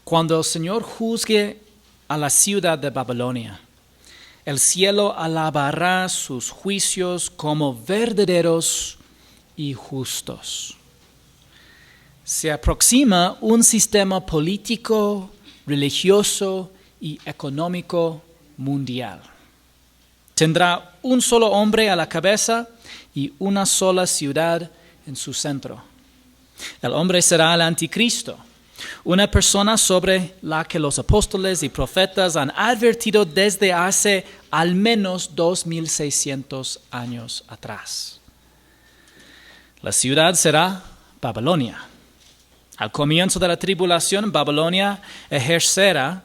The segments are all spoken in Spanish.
Cuando el Señor juzgue a la ciudad de Babilonia, el cielo alabará sus juicios como verdaderos y justos. Se aproxima un sistema político, religioso y económico mundial. Tendrá un solo hombre a la cabeza y una sola ciudad en su centro. El hombre será el anticristo, una persona sobre la que los apóstoles y profetas han advertido desde hace al menos 2600 años atrás. La ciudad será Babilonia. Al comienzo de la tribulación, Babilonia ejercerá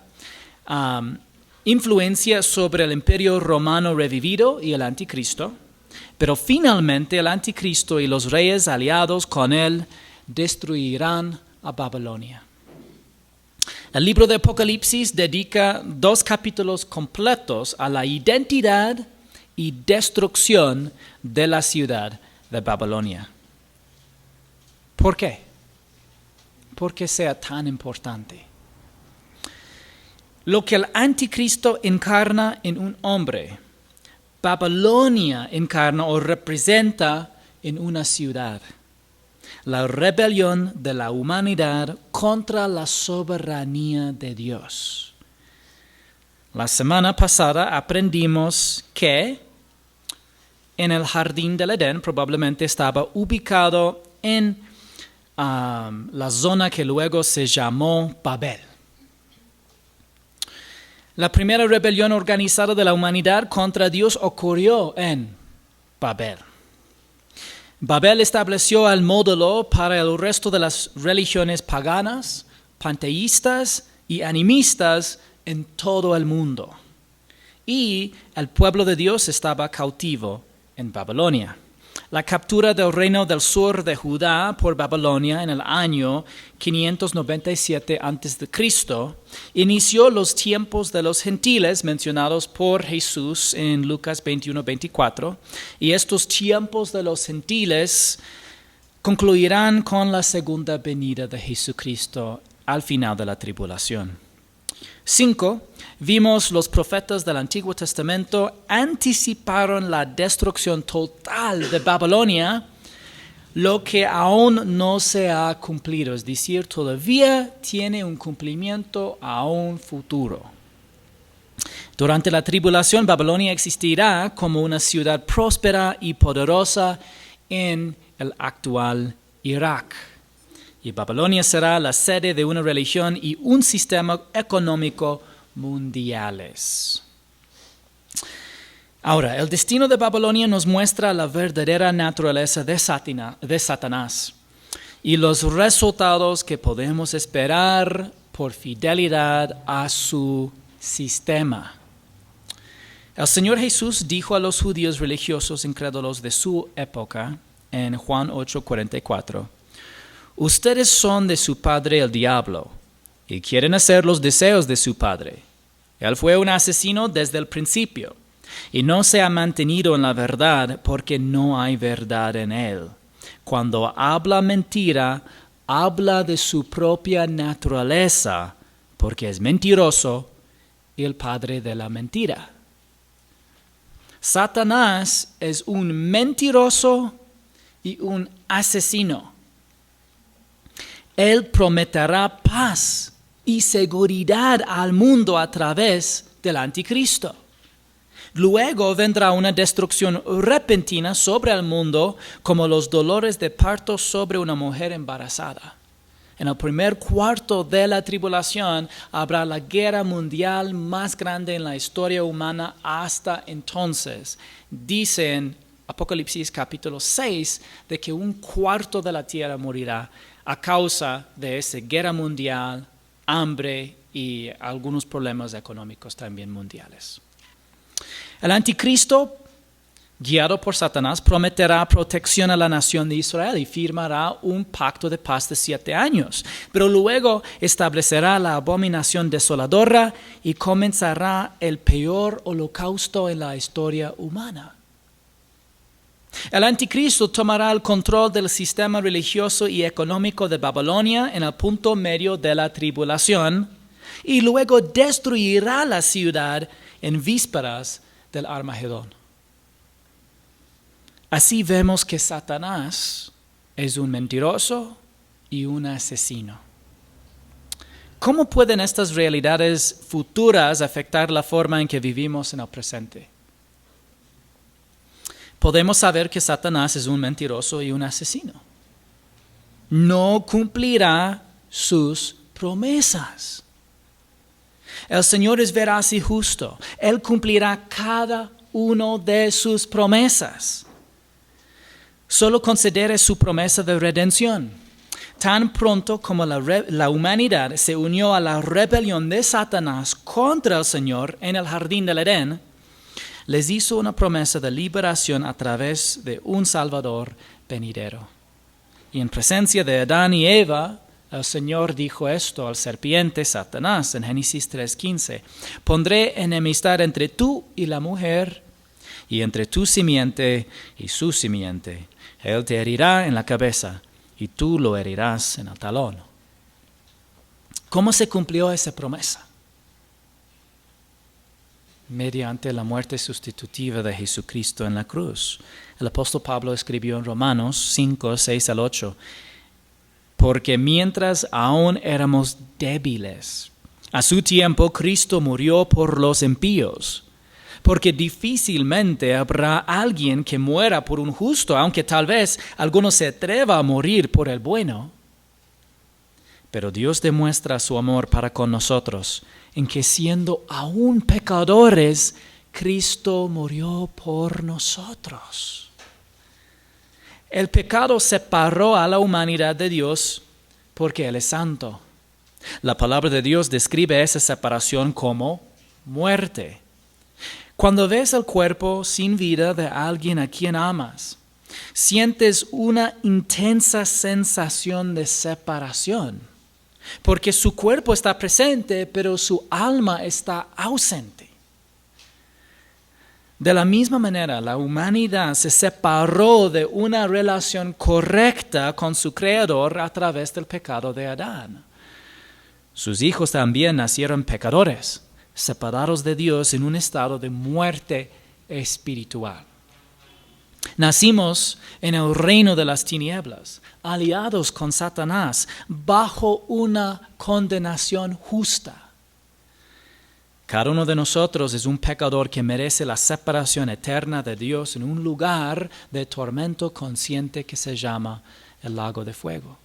influencia sobre el imperio romano revivido y el anticristo, pero finalmente el anticristo y los reyes aliados con él destruirán a Babilonia. El libro de Apocalipsis dedica 2 capítulos completos a la identidad y destrucción de la ciudad de Babilonia. ¿Por qué? ¿Por qué sea tan importante? Lo que el anticristo encarna en un hombre, Babilonia encarna o representa en una ciudad. La rebelión de la humanidad contra la soberanía de Dios. La semana pasada aprendimos que en el jardín del Edén probablemente estaba ubicado en la zona que luego se llamó Babel. La primera rebelión organizada de la humanidad contra Dios ocurrió en Babel. Babel estableció el módulo para el resto de las religiones paganas, panteístas y animistas en todo el mundo. Y el pueblo de Dios estaba cautivo en Babilonia. La captura del reino del sur de Judá por Babilonia en el año 597 a.C. inició los tiempos de los gentiles mencionados por Jesús en Lucas 21-24, y estos tiempos de los gentiles concluirán con la segunda venida de Jesucristo al final de la tribulación. 5. Vimos los profetas del Antiguo Testamento anticiparon la destrucción total de Babilonia, lo que aún no se ha cumplido, es decir, todavía tiene un cumplimiento aún futuro. Durante la tribulación, Babilonia existirá como una ciudad próspera y poderosa en el actual Irak. Y Babilonia será la sede de una religión y un sistema económico mundiales. Ahora, el destino de Babilonia nos muestra la verdadera naturaleza de Satanás y los resultados que podemos esperar por fidelidad a su sistema. El Señor Jesús dijo a los judíos religiosos incrédulos de su época en Juan 8:44, ustedes son de su padre el diablo y quieren hacer los deseos de su padre. Él fue un asesino desde el principio y no se ha mantenido en la verdad porque no hay verdad en él. Cuando habla mentira, habla de su propia naturaleza porque es mentiroso y el padre de la mentira. Satanás es un mentiroso y un asesino. Él prometerá paz y seguridad al mundo a través del anticristo. Luego vendrá una destrucción repentina sobre el mundo como los dolores de parto sobre una mujer embarazada. En el primer cuarto de la tribulación habrá la guerra mundial más grande en la historia humana hasta entonces. Dice en Apocalipsis capítulo 6 de que 1/4 de la tierra morirá a causa de esa guerra mundial, hambre y algunos problemas económicos también mundiales. El anticristo, guiado por Satanás, prometerá protección a la nación de Israel y firmará un pacto de paz de 7 años. Pero luego establecerá la abominación desoladora y comenzará el peor holocausto en la historia humana. El anticristo tomará el control del sistema religioso y económico de Babilonia en el punto medio de la tribulación y luego destruirá la ciudad en vísperas del Armagedón. Así vemos que Satanás es un mentiroso y un asesino. ¿Cómo pueden estas realidades futuras afectar la forma en que vivimos en el presente? Podemos saber que Satanás es un mentiroso y un asesino. No cumplirá sus promesas. El Señor es veraz y justo. Él cumplirá cada una de sus promesas. Solo considere su promesa de redención. Tan pronto como la humanidad se unió a la rebelión de Satanás contra el Señor en el jardín del Edén, les hizo una promesa de liberación a través de un Salvador venidero. Y en presencia de Adán y Eva, el Señor dijo esto al serpiente Satanás en Génesis 3:15. Pondré enemistad entre tú y la mujer, y entre tu simiente y su simiente. Él te herirá en la cabeza, y tú lo herirás en el talón. ¿Cómo se cumplió esa promesa? Mediante la muerte sustitutiva de Jesucristo en la cruz. El apóstol Pablo escribió en Romanos 5, 6 al 8, porque mientras aún éramos débiles, a su tiempo Cristo murió por los impíos, porque difícilmente habrá alguien que muera por un justo, aunque tal vez alguno se atreva a morir por el bueno. Pero Dios demuestra su amor para con nosotros, en que siendo aún pecadores, Cristo murió por nosotros. El pecado separó a la humanidad de Dios porque Él es santo. La palabra de Dios describe esa separación como muerte. Cuando ves el cuerpo sin vida de alguien a quien amas, sientes una intensa sensación de separación. Porque su cuerpo está presente, pero su alma está ausente. De la misma manera, la humanidad se separó de una relación correcta con su Creador a través del pecado de Adán. Sus hijos también nacieron pecadores, separados de Dios en un estado de muerte espiritual. Nacimos en el reino de las tinieblas, aliados con Satanás, bajo una condenación justa. Cada uno de nosotros es un pecador que merece la separación eterna de Dios en un lugar de tormento consciente que se llama el lago de fuego.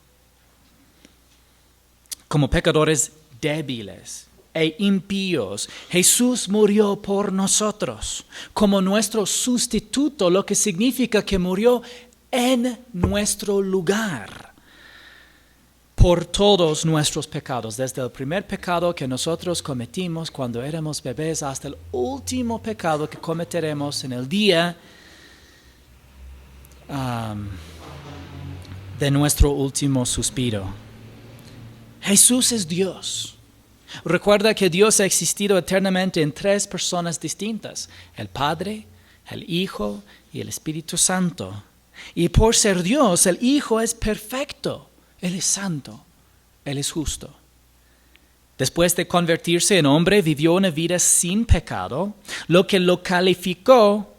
Como pecadores débiles e impíos, Jesús murió por nosotros como nuestro sustituto, lo que significa que murió en nuestro lugar por todos nuestros pecados, desde el primer pecado que nosotros cometimos cuando éramos bebés hasta el último pecado que cometeremos en el día de nuestro último suspiro. Jesús es Dios. Recuerda que Dios ha existido eternamente en tres personas distintas: el Padre, el Hijo y el Espíritu Santo. Y por ser Dios, el Hijo es perfecto, Él es santo, Él es justo. Después de convertirse en hombre, vivió una vida sin pecado, lo que lo calificó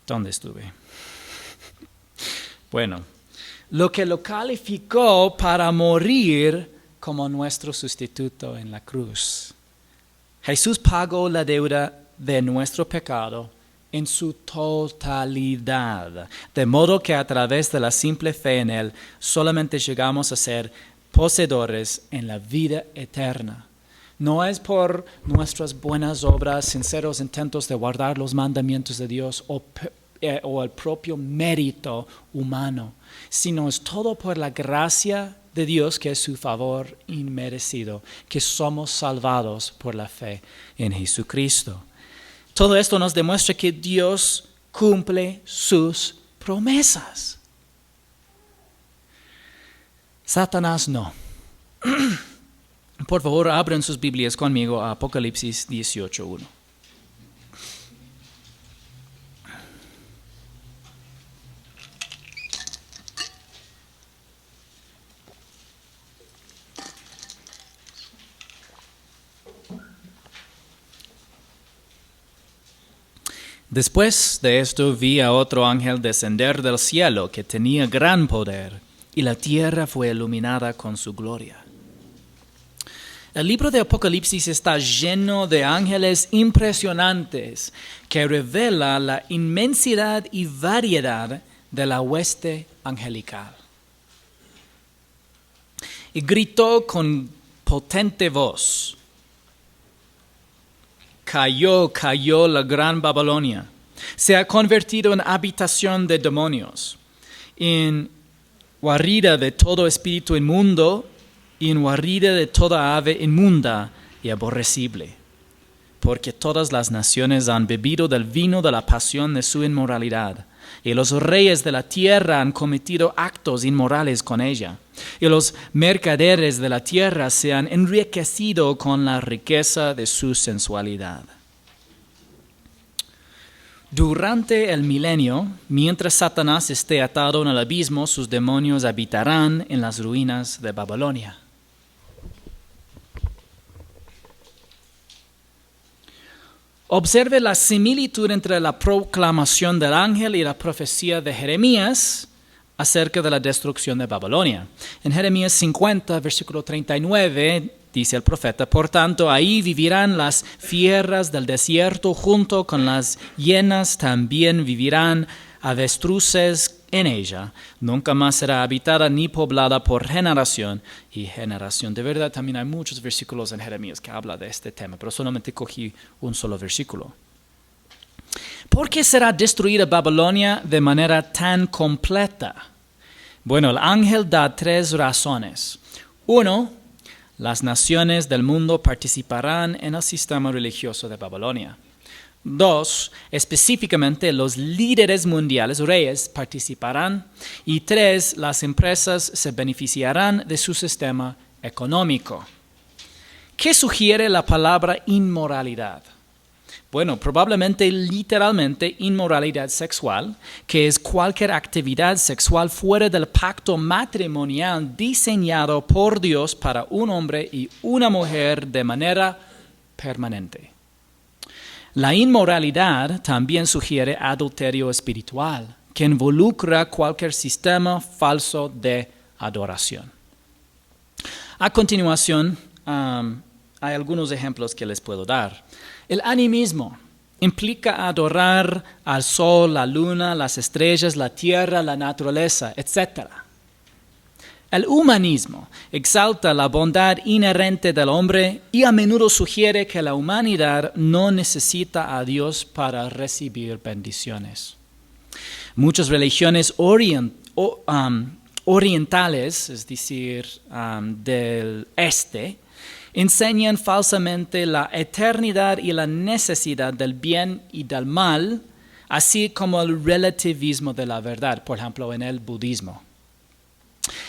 ¿Dónde estuve? Bueno, lo que lo calificó para morir como nuestro sustituto en la cruz. Jesús pagó la deuda de nuestro pecado en su totalidad, de modo que a través de la simple fe en Él solamente llegamos a ser poseedores en la vida eterna. No es por nuestras buenas obras, sinceros intentos de guardar los mandamientos de Dios o el propio mérito humano, sino es todo por la gracia de Dios, que es su favor inmerecido, que somos salvados por la fe en Jesucristo. Todo esto nos demuestra que Dios cumple sus promesas. Satanás no. Por favor, abran sus Biblias conmigo a Apocalipsis 18:1. Después de esto vi a otro ángel descender del cielo que tenía gran poder, y la tierra fue iluminada con su gloria. El libro de Apocalipsis está lleno de ángeles impresionantes que revela la inmensidad y variedad de la hueste angelical. Y gritó con potente voz: Cayó la gran Babilonia. Se ha convertido en habitación de demonios, en guarida de todo espíritu inmundo y en guarida de toda ave inmunda y aborrecible. Porque todas las naciones han bebido del vino de la pasión de su inmoralidad, y los reyes de la tierra han cometido actos inmorales con ella, y los mercaderes de la tierra se han enriquecido con la riqueza de su sensualidad. Durante el milenio, mientras Satanás esté atado en el abismo, sus demonios habitarán en las ruinas de Babilonia. Observe la similitud entre la proclamación del ángel y la profecía de Jeremías acerca de la destrucción de Babilonia. En Jeremías 50, versículo 39, dice el profeta: por tanto, ahí vivirán las fieras del desierto, junto con las hienas también vivirán avestruces en ella. Nunca más será habitada ni poblada por generación y generación. De verdad, también hay muchos versículos en Jeremías que hablan de este tema, pero solamente cogí un solo versículo. ¿Por qué será destruida Babilonia de manera tan completa? Bueno, el ángel da 3 razones. 1, las naciones del mundo participarán en el sistema religioso de Babilonia. 2, específicamente los líderes mundiales, reyes, participarán. Y 3, las empresas se beneficiarán de su sistema económico. ¿Qué sugiere la palabra inmoralidad? Bueno, probablemente literalmente inmoralidad sexual, que es cualquier actividad sexual fuera del pacto matrimonial diseñado por Dios para un hombre y una mujer de manera permanente. La inmoralidad también sugiere adulterio espiritual, que involucra cualquier sistema falso de adoración. A continuación, hay algunos ejemplos que les puedo dar. El animismo implica adorar al sol, la luna, las estrellas, la tierra, la naturaleza, etc. El humanismo exalta la bondad inherente del hombre y a menudo sugiere que la humanidad no necesita a Dios para recibir bendiciones. Muchas religiones orientales, es decir, del este, enseñan falsamente la eternidad y la necesidad del bien y del mal, así como el relativismo de la verdad, por ejemplo, en el budismo.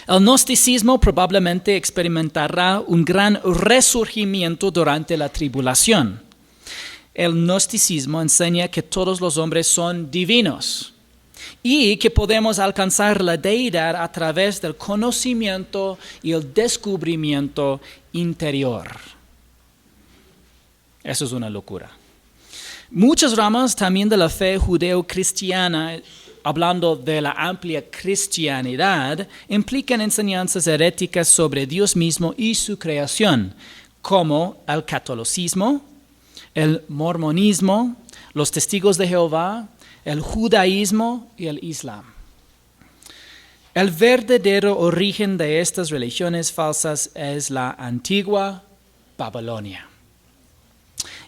El gnosticismo probablemente experimentará un gran resurgimiento durante la tribulación. El gnosticismo enseña que todos los hombres son divinos y que podemos alcanzar la deidad a través del conocimiento y el descubrimiento interior. Eso es una locura. Muchas ramas también de la fe judeo-cristiana, hablando de la amplia cristianidad, implican enseñanzas heréticas sobre Dios mismo y su creación, como el catolicismo, el mormonismo, los testigos de Jehová, el judaísmo y el islam. El verdadero origen de estas religiones falsas es la antigua Babilonia.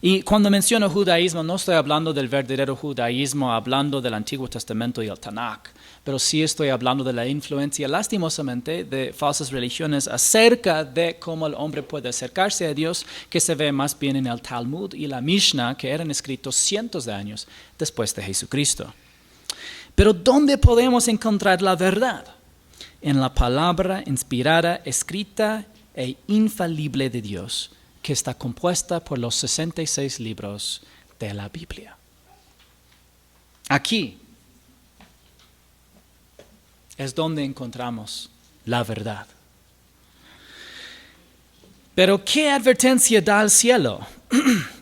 Y cuando menciono judaísmo, no estoy hablando del verdadero judaísmo, hablando del Antiguo Testamento y el Tanakh, pero sí estoy hablando de la influencia, lastimosamente, de falsas religiones acerca de cómo el hombre puede acercarse a Dios, que se ve más bien en el Talmud y la Mishnah, que eran escritos cientos de años después de Jesucristo. Pero ¿dónde podemos encontrar la verdad? en la palabra inspirada, escrita e infalible de Dios, que está compuesta por los 66 libros de la Biblia. Aquí es donde encontramos la verdad. Pero ¿qué advertencia da el cielo?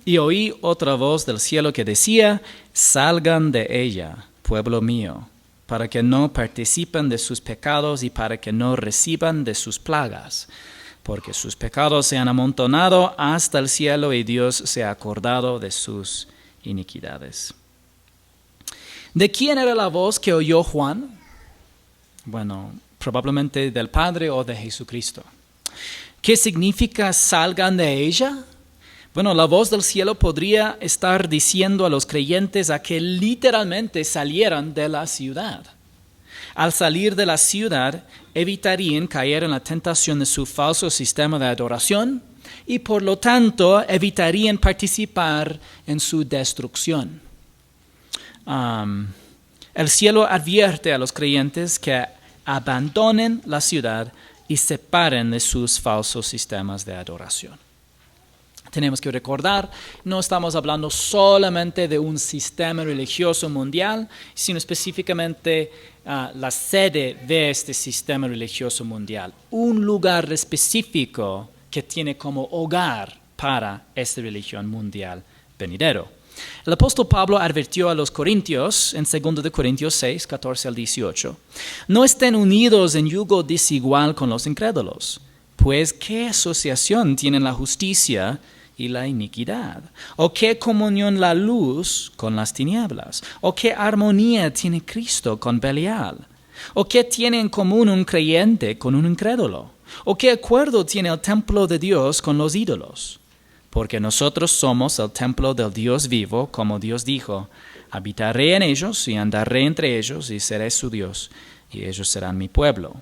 Y oí otra voz del cielo que decía: salgan de ella, pueblo mío, para que no participen de sus pecados y para que no reciban de sus plagas, porque sus pecados se han amontonado hasta el cielo y Dios se ha acordado de sus iniquidades. ¿De quién era la voz que oyó Juan? Bueno, probablemente del Padre o de Jesucristo. ¿Qué significa salgan de ella? Bueno, la voz del cielo podría estar diciendo a los creyentes a que literalmente salieran de la ciudad. Al salir de la ciudad, evitarían caer en la tentación de su falso sistema de adoración y por lo tanto evitarían participar en su destrucción. El cielo advierte a los creyentes que abandonen la ciudad y separen de sus falsos sistemas de adoración. Tenemos que recordar, no estamos hablando solamente de un sistema religioso mundial, sino específicamente la sede de este sistema religioso mundial, un lugar específico que tiene como hogar para esta religión mundial venidero. El apóstol Pablo advirtió a los corintios en 2 de Corintios 6, 14 al 18, no estén unidos en yugo desigual con los incrédulos, pues ¿qué asociación tienen la justicia y la iniquidad? ¿O qué comunión la luz con las tinieblas? ¿O qué armonía tiene Cristo con Belial? ¿O qué tiene en común un creyente con un incrédulo? ¿O qué acuerdo tiene el templo de Dios con los ídolos? Porque nosotros somos el templo del Dios vivo, como Dios dijo, habitaré en ellos y andaré entre ellos y seré su Dios, y ellos serán mi pueblo.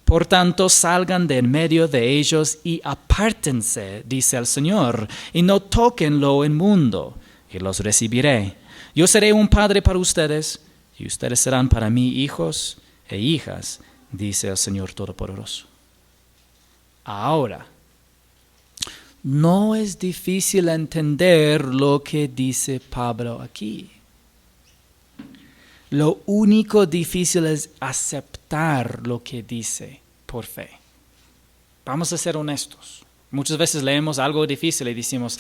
Por tanto, salgan de en medio de ellos y apártense, dice el Señor, y no toquen lo inmundo, y los recibiré. Yo seré un padre para ustedes, y ustedes serán para mí hijos e hijas, dice el Señor Todopoderoso. Ahora, no es difícil entender lo que dice Pablo aquí. Lo único difícil es aceptar lo que dice por fe. Vamos a ser honestos. Muchas veces leemos algo difícil y decimos,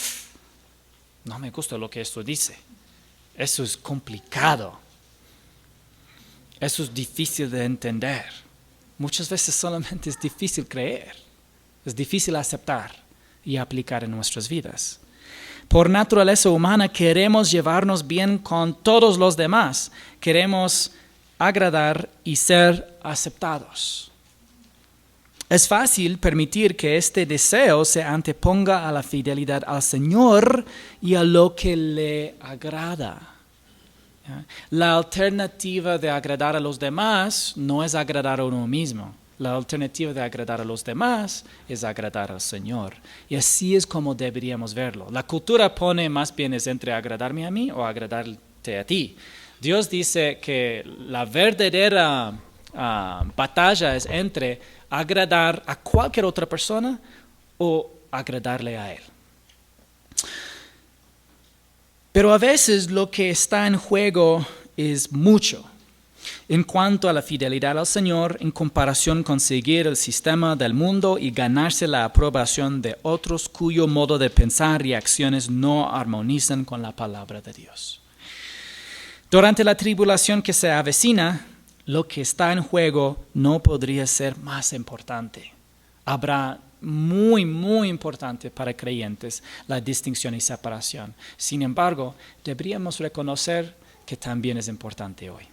no me gusta lo que esto dice. Eso es complicado. Eso es difícil de entender. Muchas veces solamente es difícil creer. Es difícil aceptar y aplicar en nuestras vidas. Por naturaleza humana queremos llevarnos bien con todos los demás. Queremos agradar y ser aceptados. Es fácil permitir que este deseo se anteponga a la fidelidad al Señor y a lo que le agrada. La alternativa de agradar a los demás no es agradar a uno mismo. La alternativa de agradar a los demás es agradar al Señor. Y así es como deberíamos verlo. La cultura pone más bien es entre agradarme a mí o agradarte a ti. Dios dice que la verdadera batalla es entre agradar a cualquier otra persona o agradarle a Él. Pero a veces lo que está en juego es mucho. En cuanto a la fidelidad al Señor, en comparación con seguir el sistema del mundo y ganarse la aprobación de otros cuyo modo de pensar y acciones no armonizan con la palabra de Dios. Durante la tribulación que se avecina, lo que está en juego no podría ser más importante. Habrá muy importante para creyentes la distinción y separación. Sin embargo, deberíamos reconocer que también es importante hoy.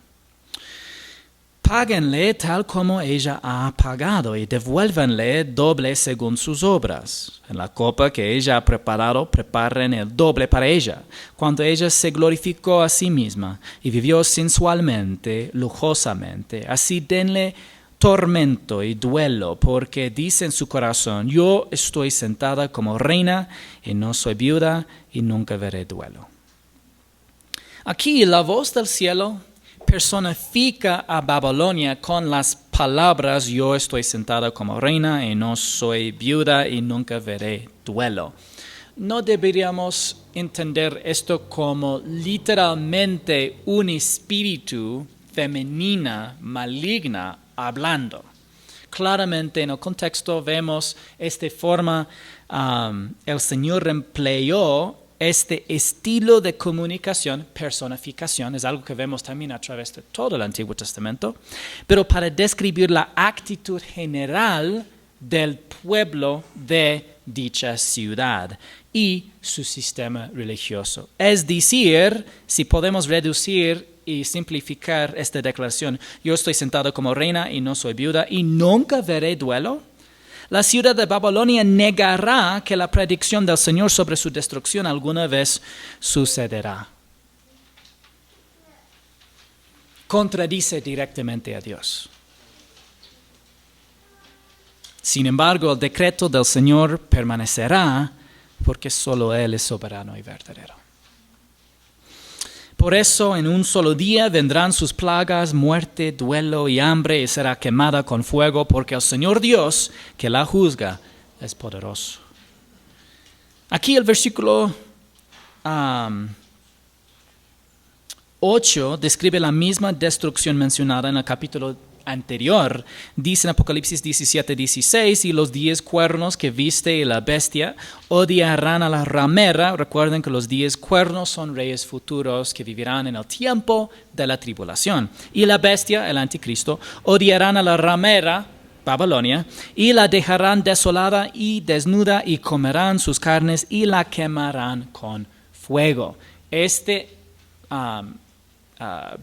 Páguenle tal como ella ha pagado y devuélvanle doble según sus obras. En la copa que ella ha preparado, preparen el doble para ella. Cuando ella se glorificó a sí misma y vivió sensualmente, lujosamente, así denle tormento y duelo, porque dice en su corazón, yo estoy sentada como reina y no soy viuda y nunca veré duelo. Aquí la voz del cielo personifica a Babilonia con las palabras, yo estoy sentada como reina y no soy viuda y nunca veré duelo. No deberíamos entender esto como literalmente un espíritu femenina maligna hablando. Claramente en el contexto vemos esta forma, el Señor empleó este estilo de comunicación, personificación, es algo que vemos también a través de todo el Antiguo Testamento, pero para describir la actitud general del pueblo de dicha ciudad y su sistema religioso. Es decir, si podemos reducir y simplificar esta declaración, yo estoy sentado como reina y no soy viuda y nunca veré duelo. La ciudad de Babilonia negará que la predicción del Señor sobre su destrucción alguna vez sucederá. Contradice directamente a Dios. Sin embargo, el decreto del Señor permanecerá porque solo Él es soberano y verdadero. Por eso en un solo día vendrán sus plagas, muerte, duelo y hambre, y será quemada con fuego, porque el Señor Dios que la juzga es poderoso. Aquí el versículo 8 describe la misma destrucción mencionada en el capítulo anterior. Dice en Apocalipsis 17:16, y los 10 cuernos que viste la bestia odiarán a la ramera. Recuerden que los 10 cuernos son reyes futuros que vivirán en el tiempo de la tribulación. Y la bestia, el anticristo, odiarán a la ramera, Babilonia, y la dejarán desolada y desnuda, y comerán sus carnes y la quemarán con fuego.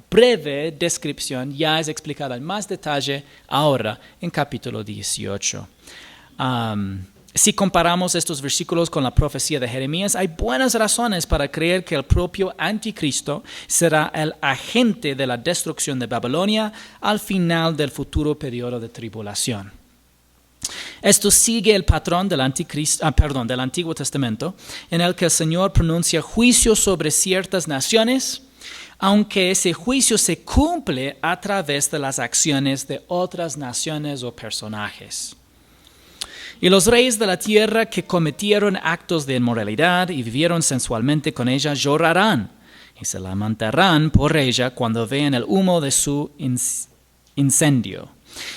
Breve descripción ya es explicada en más detalle ahora en capítulo 18. Si comparamos estos versículos con la profecía de Jeremías, hay buenas razones para creer que el propio anticristo será el agente de la destrucción de Babilonia al final del futuro periodo de tribulación. Esto sigue el patrón del Antiguo Testamento, en el que el Señor pronuncia juicio sobre ciertas naciones, aunque ese juicio se cumple a través de las acciones de otras naciones o personajes. Y los reyes de la tierra que cometieron actos de inmoralidad y vivieron sensualmente con ella llorarán y se lamentarán por ella cuando vean el humo de su incendio.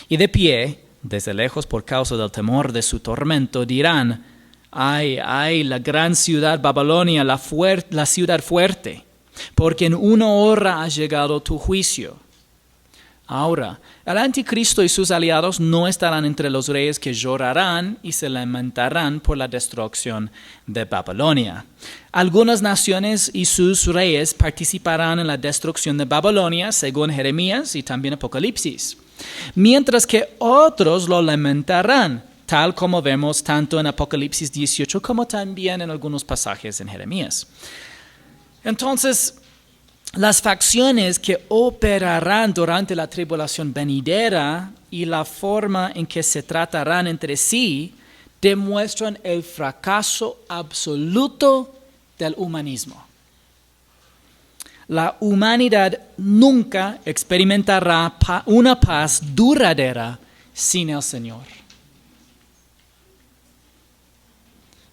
Y de pie, desde lejos por causa del temor de su tormento, dirán: ay, ay, la gran ciudad Babilonia, la ciudad fuerte, porque en una hora ha llegado tu juicio. Ahora, el anticristo y sus aliados no estarán entre los reyes que llorarán y se lamentarán por la destrucción de Babilonia. Algunas naciones y sus reyes participarán en la destrucción de Babilonia, según Jeremías y también Apocalipsis, mientras que otros lo lamentarán, tal como vemos tanto en Apocalipsis 18 como también en algunos pasajes en Jeremías. Entonces, las facciones que operarán durante la tribulación venidera y la forma en que se tratarán entre sí demuestran el fracaso absoluto del humanismo. La humanidad nunca experimentará una paz duradera sin el Señor.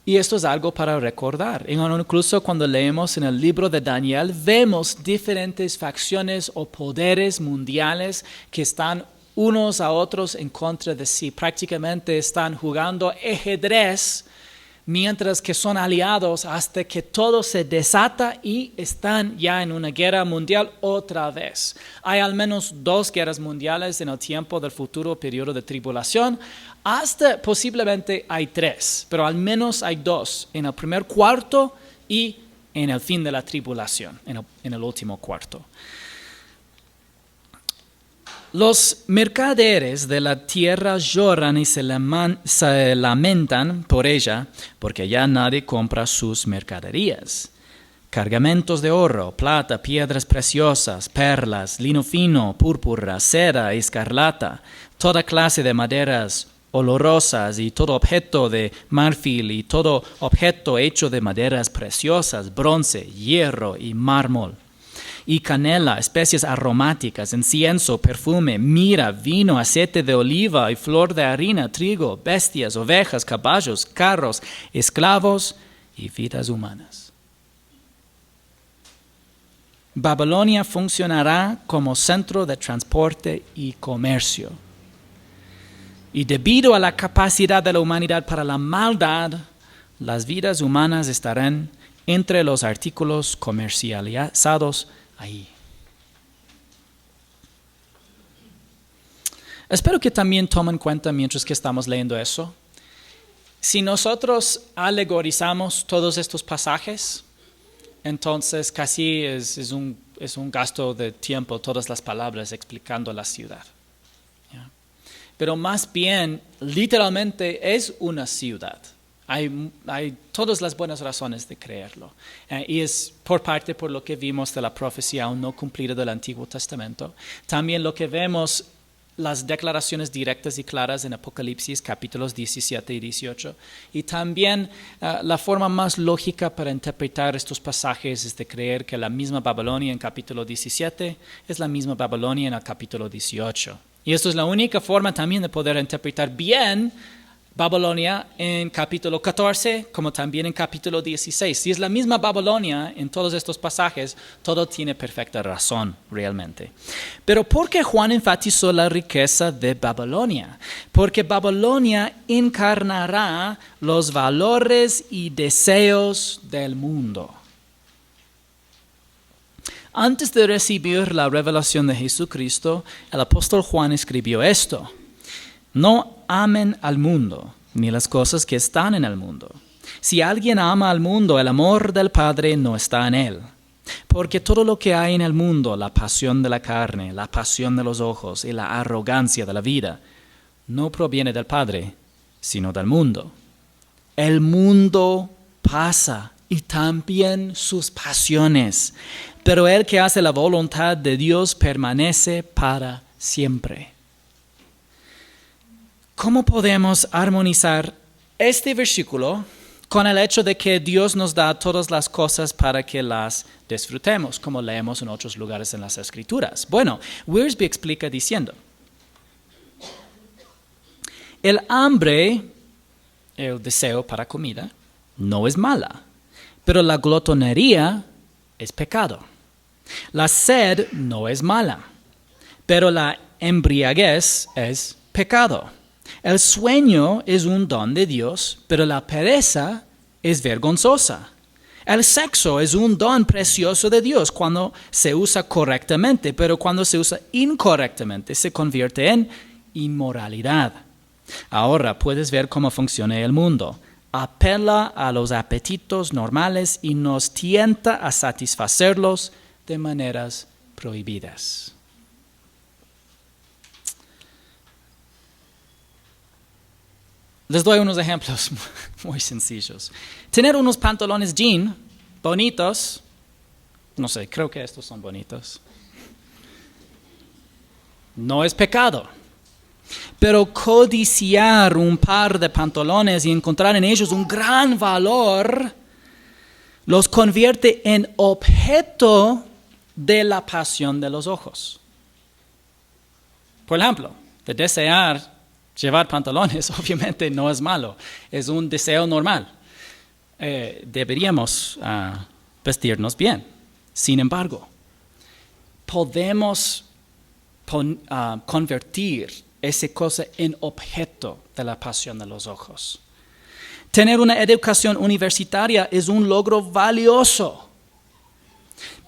Y esto es algo para recordar. Incluso cuando leemos en el libro de Daniel, vemos diferentes facciones o poderes mundiales que están unos a otros en contra de sí. Prácticamente están jugando ajedrez mientras que son aliados hasta que todo se desata y están ya en una guerra mundial otra vez. Hay al menos 2 guerras mundiales en el tiempo del futuro periodo de tribulación. Hasta posiblemente hay 3, pero al menos hay 2, en el primer cuarto y en el fin de la tribulación, en el último cuarto. Los mercaderes de la tierra lloran y se lamentan por ella, porque ya nadie compra sus mercaderías. Cargamentos de oro, plata, piedras preciosas, perlas, lino fino, púrpura, seda, escarlata, toda clase de maderas olorosas y todo objeto de marfil y todo objeto hecho de maderas preciosas, bronce, hierro y mármol. y canela, especias aromáticas, incienso, perfume, mirra, vino, aceite de oliva y flor de harina, trigo, bestias, ovejas, caballos, carros, esclavos y vidas humanas. Babilonia funcionará como centro de transporte y comercio. Y debido a la capacidad de la humanidad para la maldad, las vidas humanas estarán entre los artículos comercializados ahí. Espero que también tomen cuenta mientras que estamos leyendo eso. Si nosotros alegorizamos todos estos pasajes, entonces casi es un gasto de tiempo todas las palabras explicando la ciudad. ¿Ya? Pero más bien, literalmente es una ciudad. Hay todas las buenas razones de creerlo. Y es por lo que vimos de la profecía aún no cumplida del Antiguo Testamento. También lo que vemos, las declaraciones directas y claras en Apocalipsis, capítulos 17 y 18. Y también la forma más lógica para interpretar estos pasajes es de creer que la misma Babilonia en capítulo 17 es la misma Babilonia en el capítulo 18. Y esto es la única forma también de poder interpretar bien Babilonia en capítulo 14, como también en capítulo 16. Si es la misma Babilonia en todos estos pasajes, todo tiene perfecta razón realmente. Pero ¿por qué Juan enfatizó la riqueza de Babilonia? Porque Babilonia encarnará los valores y deseos del mundo. Antes de recibir la revelación de Jesucristo, el apóstol Juan escribió esto: no amen al mundo, ni las cosas que están en el mundo. Si alguien ama al mundo, el amor del Padre no está en él. Porque todo lo que hay en el mundo, la pasión de la carne, la pasión de los ojos y la arrogancia de la vida, no proviene del Padre, sino del mundo. El mundo pasa y también sus pasiones, pero el que hace la voluntad de Dios permanece para siempre. ¿Cómo podemos armonizar este versículo con el hecho de que Dios nos da todas las cosas para que las disfrutemos, como leemos en otros lugares en las Escrituras? Bueno, Wiersbe explica diciendo: el hambre, el deseo para comida, no es mala, pero la glotonería es pecado. La sed no es mala, pero la embriaguez es pecado. El sueño es un don de Dios, pero la pereza es vergonzosa. El sexo es un don precioso de Dios cuando se usa correctamente, pero cuando se usa incorrectamente se convierte en inmoralidad. Ahora puedes ver cómo funciona el mundo. Apela a los apetitos normales y nos tienta a satisfacerlos de maneras prohibidas. Les doy unos ejemplos muy sencillos. Tener unos pantalones jean bonitos, no sé, creo que estos son bonitos, no es pecado. Pero codiciar un par de pantalones y encontrar en ellos un gran valor los convierte en objeto de la pasión de los ojos. Por ejemplo, de desear llevar pantalones obviamente no es malo, es un deseo normal. Deberíamos vestirnos bien. Sin embargo, podemos convertir esa cosa en objeto de la pasión de los ojos. Tener una educación universitaria es un logro valioso,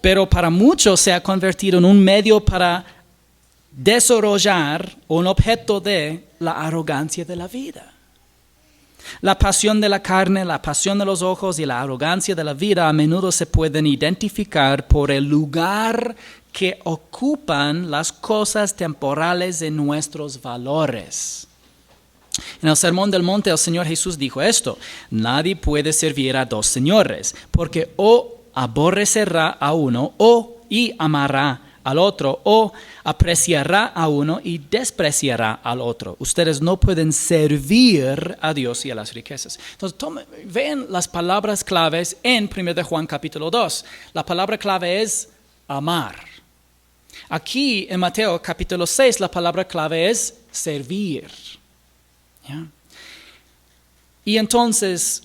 pero para muchos se ha convertido en un medio para desarrollar un objeto de la arrogancia de la vida. La pasión de la carne, la pasión de los ojos y la arrogancia de la vida a menudo se pueden identificar por el lugar que ocupan las cosas temporales de nuestros valores. En el Sermón del Monte el Señor Jesús dijo esto: nadie puede servir a dos señores, porque o aborrecerá a uno y amará al otro, o apreciará a uno y despreciará al otro. Ustedes no pueden servir a Dios y a las riquezas. Entonces, vean las palabras claves en 1 de Juan capítulo 2. La palabra clave es amar. Aquí en Mateo capítulo 6 la palabra clave es servir. ¿Ya? Y entonces,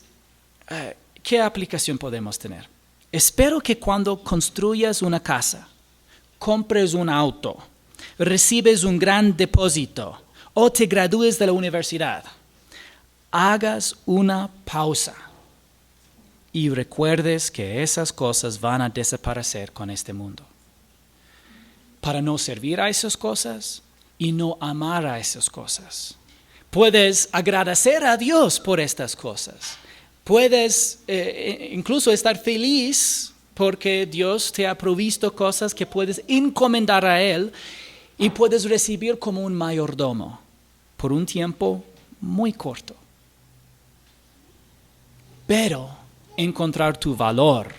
¿qué aplicación podemos tener? Espero que cuando construyas una casa, compres un auto, recibes un gran depósito o te gradúes de la universidad, hagas una pausa y recuerdes que esas cosas van a desaparecer con este mundo. Para no servir a esas cosas y no amar a esas cosas. Puedes agradecer a Dios por estas cosas. Puedes incluso estar feliz porque Dios te ha provisto cosas que puedes encomendar a Él y puedes recibir como un mayordomo por un tiempo muy corto. Pero encontrar tu valor,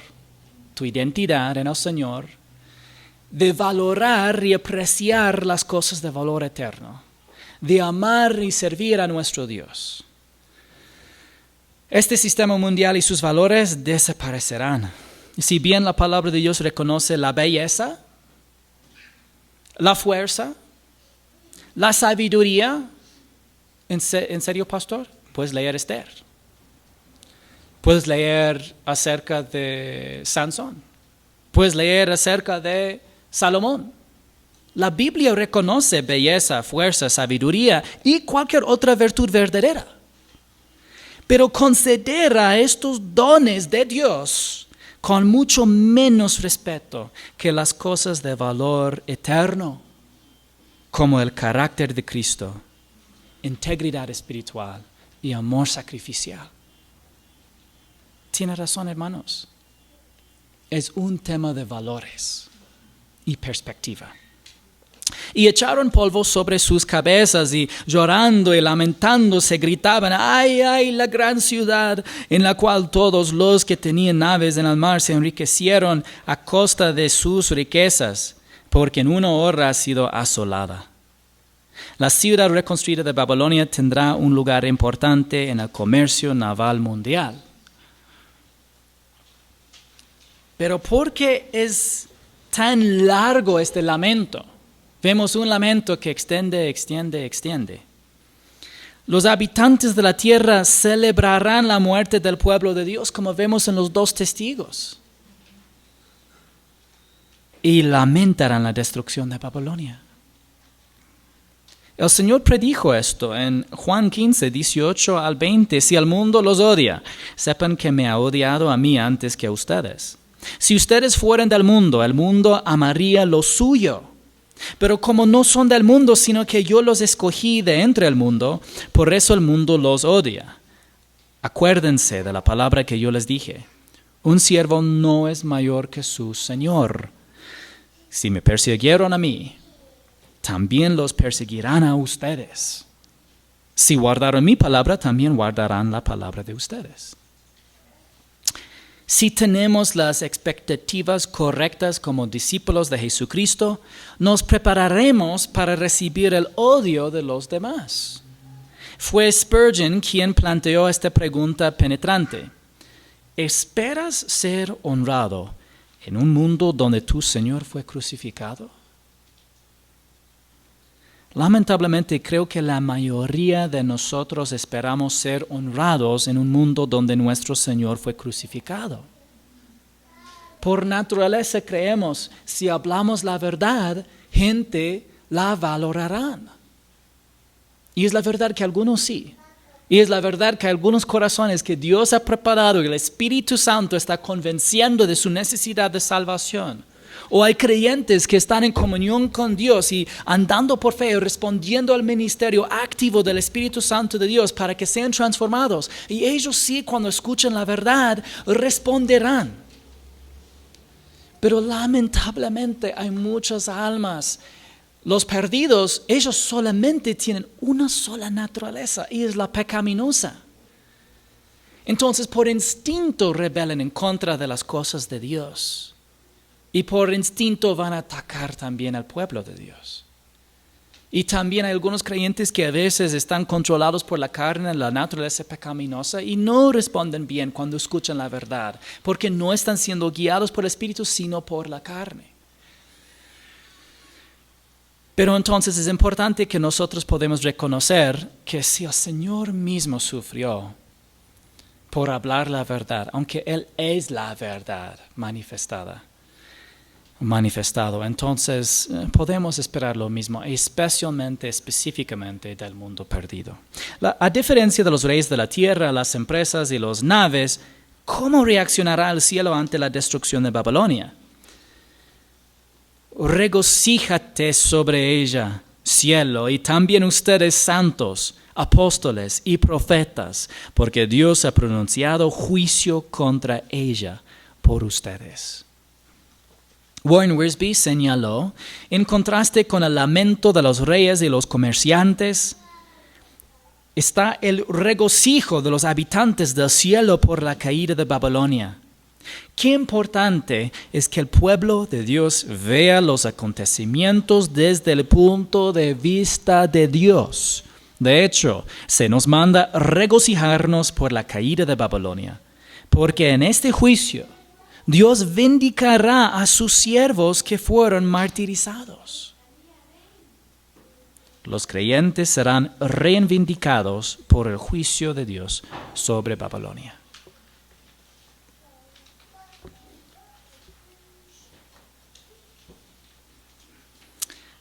tu identidad en el Señor, de valorar y apreciar las cosas de valor eterno, de amar y servir a nuestro Dios. Este sistema mundial y sus valores desaparecerán. Si bien la palabra de Dios reconoce la belleza, la fuerza, la sabiduría, ¿en serio, pastor? Puedes leer Esther. Puedes leer acerca de Sansón. Puedes leer acerca de Salomón. La Biblia reconoce belleza, fuerza, sabiduría y cualquier otra virtud verdadera. Pero considera estos dones de Dios con mucho menos respeto que las cosas de valor eterno, como el carácter de Cristo, integridad espiritual y amor sacrificial. Tiene razón, hermanos. Es un tema de valores y perspectiva. Y echaron polvo sobre sus cabezas y llorando y lamentándose gritaban: ¡ay, ay, la gran ciudad en la cual todos los que tenían naves en el mar se enriquecieron a costa de sus riquezas, porque en una hora ha sido asolada! La ciudad reconstruida de Babilonia tendrá un lugar importante en el comercio naval mundial. Pero ¿por qué es tan largo este lamento? Vemos un lamento que extiende. Los habitantes de la tierra celebrarán la muerte del pueblo de Dios, como vemos en los dos testigos. Y lamentarán la destrucción de Babilonia. El Señor predijo esto en Juan 15, 18 al 20. Si el mundo los odia, sepan que me ha odiado a mí antes que a ustedes. Si ustedes fueran del mundo, el mundo amaría lo suyo. Pero como no son del mundo, sino que yo los escogí de entre el mundo, por eso el mundo los odia. Acuérdense de la palabra que yo les dije: un siervo no es mayor que su Señor. Si me persiguieron a mí, también los perseguirán a ustedes. Si guardaron mi palabra, también guardarán la palabra de ustedes. Si tenemos las expectativas correctas como discípulos de Jesucristo, nos prepararemos para recibir el odio de los demás. Fue Spurgeon quien planteó esta pregunta penetrante: ¿esperas ser honrado en un mundo donde tu Señor fue crucificado? Lamentablemente creo que la mayoría de nosotros esperamos ser honrados en un mundo donde nuestro Señor fue crucificado. Por naturaleza creemos, si hablamos la verdad, gente la valorarán. Y es la verdad que algunos sí. Y es la verdad que algunos corazones que Dios ha preparado y el Espíritu Santo está convenciendo de su necesidad de salvación. O hay creyentes que están en comunión con Dios y andando por fe, respondiendo al ministerio activo del Espíritu Santo de Dios para que sean transformados. Y ellos sí, cuando escuchan la verdad, responderán. Pero lamentablemente hay muchas almas. Los perdidos, ellos solamente tienen una sola naturaleza y es la pecaminosa. Entonces por instinto rebelen en contra de las cosas de Dios. Y por instinto van a atacar también al pueblo de Dios. Y también hay algunos creyentes que a veces están controlados por la carne, la naturaleza pecaminosa, y no responden bien cuando escuchan la verdad, porque no están siendo guiados por el Espíritu, sino por la carne. Pero entonces es importante que nosotros podamos reconocer que si el Señor mismo sufrió por hablar la verdad, aunque Él es la verdad manifestado, entonces podemos esperar lo mismo, específicamente del mundo perdido. A diferencia de los reyes de la tierra, las empresas y las naves, ¿cómo reaccionará el cielo ante la destrucción de Babilonia? Regocíjate sobre ella, cielo, y también ustedes santos, apóstoles y profetas, porque Dios ha pronunciado juicio contra ella por ustedes. Warren Wiersbe señaló, en contraste con el lamento de los reyes y los comerciantes, está el regocijo de los habitantes del cielo por la caída de Babilonia. Qué importante es que el pueblo de Dios vea los acontecimientos desde el punto de vista de Dios. De hecho, se nos manda regocijarnos por la caída de Babilonia, porque en este juicio Dios vindicará a sus siervos que fueron martirizados. Los creyentes serán reivindicados por el juicio de Dios sobre Babilonia.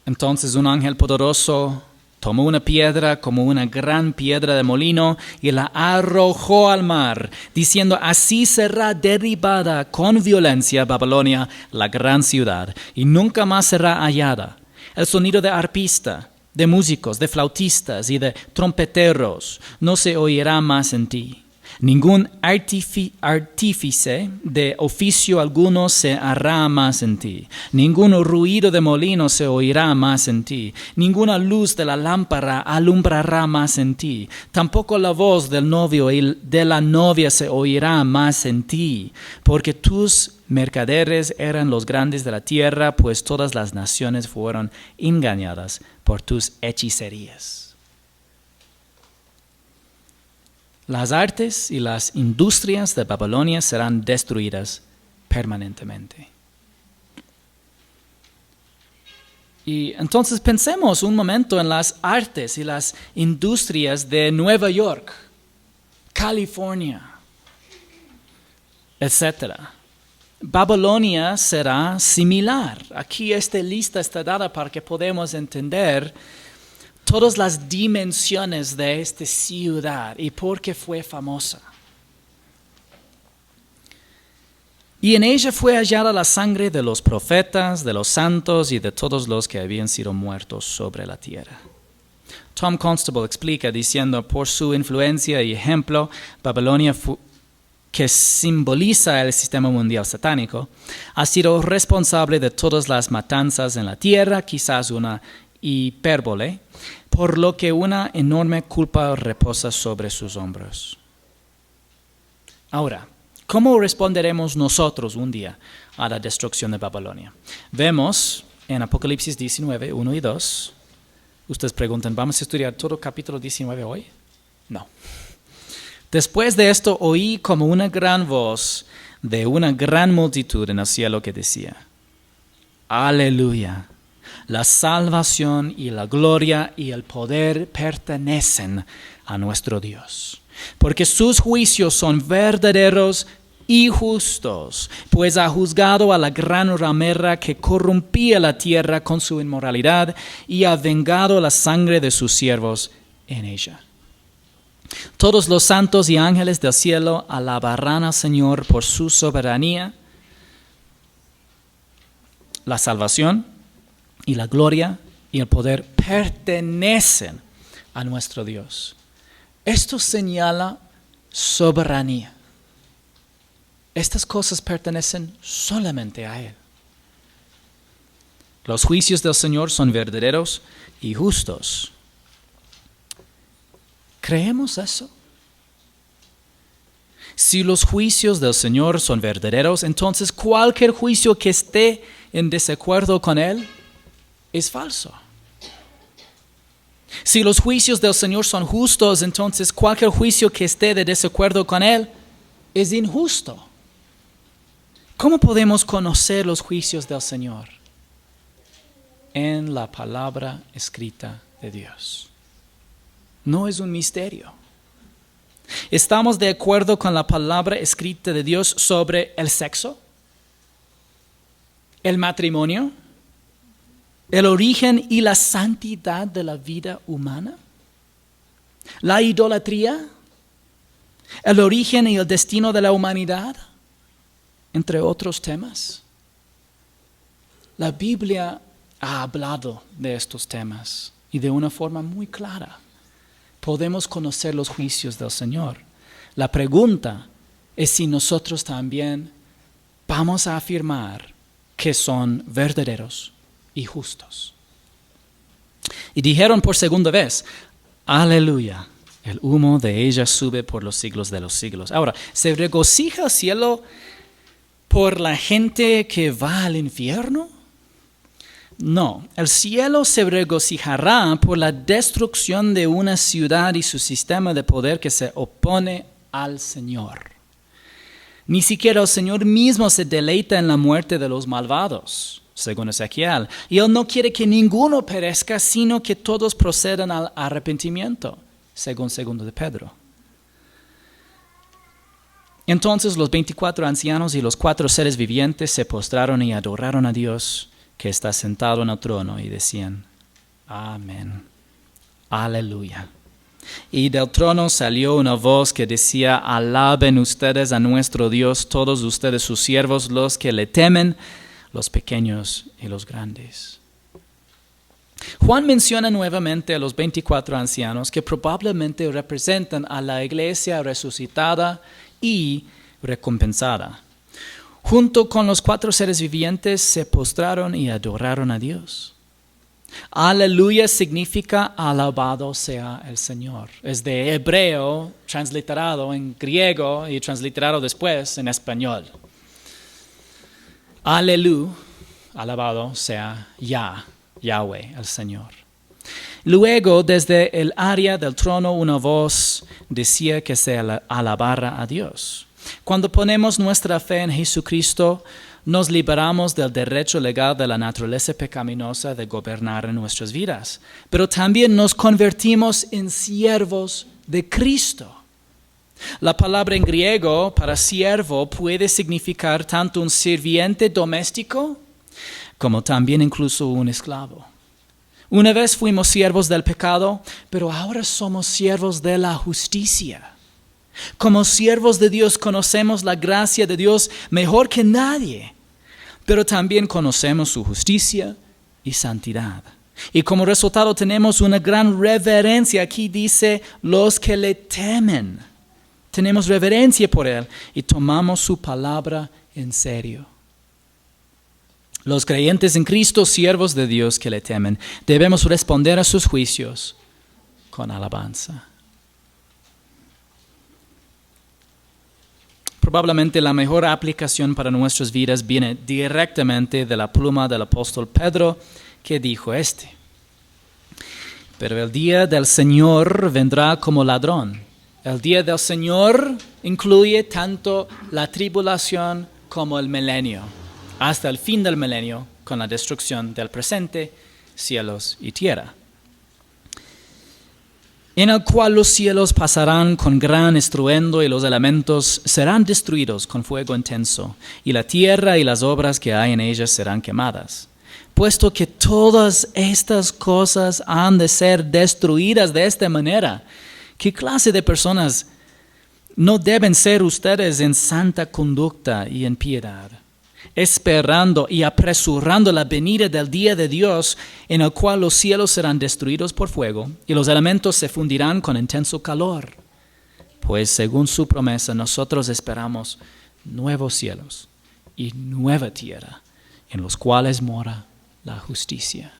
Entonces un ángel poderoso tomó una piedra como una gran piedra de molino y la arrojó al mar, diciendo: así será derribada con violencia Babilonia, la gran ciudad, y nunca más será hallada. El sonido de arpista, de músicos, de flautistas y de trompeteros no se oirá más en ti. Ningún artífice de oficio alguno se hará más en ti. Ningún ruido de molino se oirá más en ti. Ninguna luz de la lámpara alumbrará más en ti. Tampoco la voz del novio y de la novia se oirá más en ti. Porque tus mercaderes eran los grandes de la tierra, pues todas las naciones fueron engañadas por tus hechicerías. Las artes y las industrias de Babilonia serán destruidas permanentemente. Y entonces pensemos un momento en las artes y las industrias de Nueva York, California, etc. Babilonia será similar. Aquí esta lista está dada para que podamos entender todas las dimensiones de esta ciudad y por qué fue famosa. Y en ella fue hallada la sangre de los profetas, de los santos y de todos los que habían sido muertos sobre la tierra. Tom Constable explica diciendo: por su influencia y ejemplo, Babilonia, que simboliza el sistema mundial satánico, ha sido responsable de todas las matanzas en la tierra, quizás una hipérbole, por lo que una enorme culpa reposa sobre sus hombros. Ahora, ¿cómo responderemos nosotros un día a la destrucción de Babilonia? Vemos en Apocalipsis 19, 1 y 2. Ustedes preguntan, ¿vamos a estudiar todo capítulo 19 hoy? No. Después de esto oí como una gran voz de una gran multitud en el cielo que decía: ¡Aleluya! La salvación y la gloria y el poder pertenecen a nuestro Dios, porque sus juicios son verdaderos y justos, pues ha juzgado a la gran ramera que corrompía la tierra con su inmoralidad y ha vengado la sangre de sus siervos en ella. Todos los santos y ángeles del cielo alabarán al Señor por su soberanía. La salvación y la gloria y el poder pertenecen a nuestro Dios. Esto señala soberanía. Estas cosas pertenecen solamente a Él. Los juicios del Señor son verdaderos y justos. ¿Creemos eso? Si los juicios del Señor son verdaderos, entonces cualquier juicio que esté en desacuerdo con Él es falso. Si los juicios del Señor son justos, entonces cualquier juicio que esté de desacuerdo con Él es injusto. ¿Cómo podemos conocer los juicios del Señor? en la palabra escrita de Dios. No es un misterio. ¿Estamos de acuerdo con la palabra escrita de Dios sobre el sexo, el matrimonio, el origen y la santidad de la vida humana, la idolatría, el origen y el destino de la humanidad, entre otros temas? La Biblia ha hablado de estos temas y de una forma muy clara. Podemos conocer los juicios del Señor. La pregunta es si nosotros también vamos a afirmar que son verdaderos y justos. Y dijeron por segunda vez, aleluya, el humo de ella sube por los siglos de los siglos. Ahora, ¿se regocija el cielo por la gente que va al infierno? No, el cielo se regocijará por la destrucción de una ciudad y su sistema de poder que se opone al Señor. Ni siquiera el Señor mismo se deleita en la muerte de los malvados, según Ezequiel. Y Él no quiere que ninguno perezca, sino que todos procedan al arrepentimiento, según 2 de Pedro. Entonces los 24 ancianos y los 4 seres vivientes se postraron y adoraron a Dios, que está sentado en el trono, y decían, amén, aleluya. Y del trono salió una voz que decía, alaben ustedes a nuestro Dios, todos ustedes sus siervos, los que le temen, los pequeños y los grandes. Juan menciona nuevamente a los 24 ancianos que probablemente representan a la iglesia resucitada y recompensada. Junto con los 4 seres vivientes se postraron y adoraron a Dios. Aleluya significa alabado sea el Señor. Es de hebreo, transliterado en griego y transliterado después en español. Aleluya, alabado sea Yahweh, el Señor. Luego, desde el área del trono, una voz decía que se alabara a Dios. Cuando ponemos nuestra fe en Jesucristo, nos liberamos del derecho legal de la naturaleza pecaminosa de gobernar en nuestras vidas, pero también nos convertimos en siervos de Cristo. La palabra en griego para siervo puede significar tanto un sirviente doméstico como también incluso un esclavo. Una vez fuimos siervos del pecado, pero ahora somos siervos de la justicia. Como siervos de Dios conocemos la gracia de Dios mejor que nadie, pero también conocemos su justicia y santidad. Y como resultado tenemos una gran reverencia. Aquí dice, los que le temen. Tenemos reverencia por Él y tomamos su palabra en serio. Los creyentes en Cristo, siervos de Dios que le temen, debemos responder a sus juicios con alabanza. Probablemente la mejor aplicación para nuestras vidas viene directamente de la pluma del apóstol Pedro, que dijo pero el día del Señor vendrá como ladrón. El día del Señor incluye tanto la tribulación como el milenio, hasta el fin del milenio, con la destrucción del presente, cielos y tierra, en el cual los cielos pasarán con gran estruendo y los elementos serán destruidos con fuego intenso, y la tierra y las obras que hay en ellas serán quemadas. Puesto que todas estas cosas han de ser destruidas de esta manera, ¿qué clase de personas no deben ser ustedes en santa conducta y en piedad, esperando y apresurando la venida del día de Dios, en el cual los cielos serán destruidos por fuego y los elementos se fundirán con intenso calor? Pues según su promesa nosotros esperamos nuevos cielos y nueva tierra, en los cuales mora la justicia.